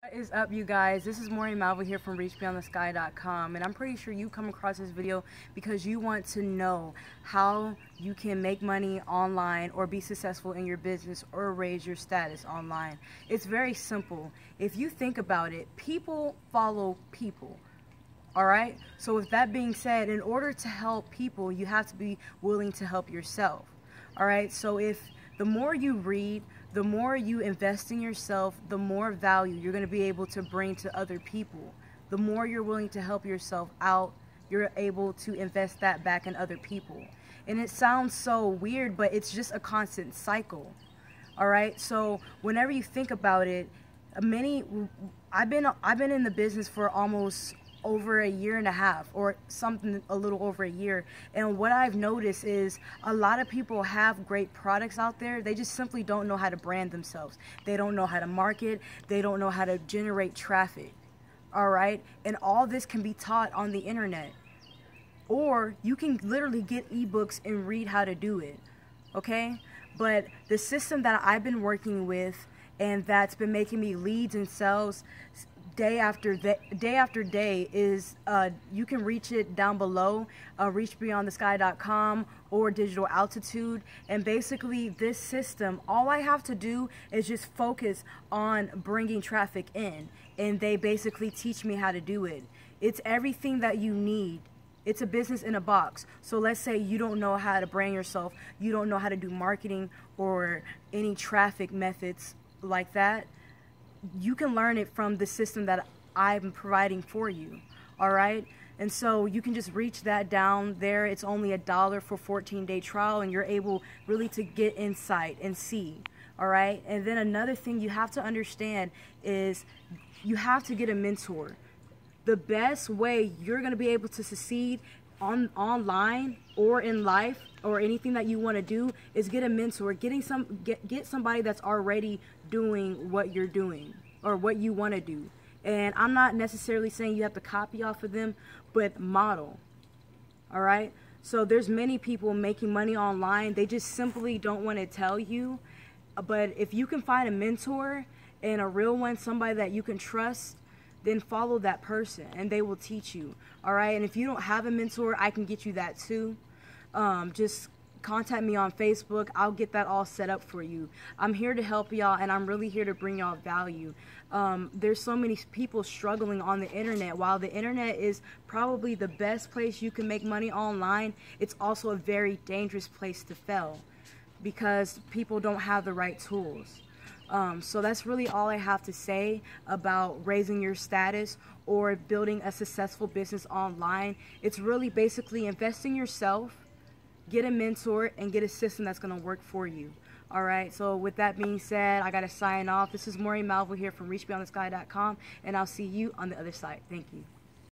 What is up, you guys? This is Maureen Malva here from ReachBeyondTheSky.com, and I'm pretty sure you come across this video because you want to know how you can make money online or be successful in your business or raise your status online. It's very simple. If you think about it, people follow people. Alright? So with that being said, in order to help people, you have to be willing to help yourself. Alright? So if the more you read, the more you invest in yourself, the more value you're going to be able to bring to other people. The more you're willing to help yourself out, you're able to invest that back in other people. And it sounds so weird, but it's just a constant cycle. Alright? So whenever you think about it, I've been in the business for almost over a year and a half, or something a little over a year, and what I've noticed is a lot of people have great products out there. They just simply don't know how to brand themselves. They don't know how to market. They don't know how to generate traffic. All right, and all this can be taught on the internet, or you can literally get ebooks and read how to do it. Okay, but the system that I've been working with and that's been making me leads and sales day after day is, you can reach it down below, reachbeyondthesky.com or Digital Altitude. And basically this system, all I have to do is just focus on bringing traffic in, and they basically teach me how to do it. It's everything that you need. It's a business in a box. So let's say you don't know how to brand yourself, you don't know how to do marketing or any traffic methods like that. You can learn it from the system that I'm providing for you. All right, and so you can just reach that down there. It's only $1 for 14-day trial, and you're able really to get insight and see. All right, and then another thing you have to understand is you have to get a mentor. The best way you're going to be able to succeed online or in life or anything that you want to do is get a mentor. Get somebody that's already doing what you're doing or what you want to do. And I'm not necessarily saying you have to copy off of them, but model. All right, so there's many people making money online. They just simply don't want to tell you. But if you can find a mentor and a real one, somebody that you can trust, then follow that person and they will teach you. All right, and if you don't have a mentor, I can get you that too. Just contact me on Facebook. I'll get that all set up for you. I'm here to help y'all, and I'm really here to bring y'all value. There's so many people struggling on the internet. While the internet is probably the best place you can make money online, it's also a very dangerous place to fail because people don't have the right tools. So that's really all I have to say about raising your status or building a successful business online. It's really basically invest in yourself, get a mentor, and get a system that's going to work for you. All right, so with that being said, I got to sign off. This is Maureen Malva here from ReachBeyondTheSky.com, and I'll see you on the other side. Thank you.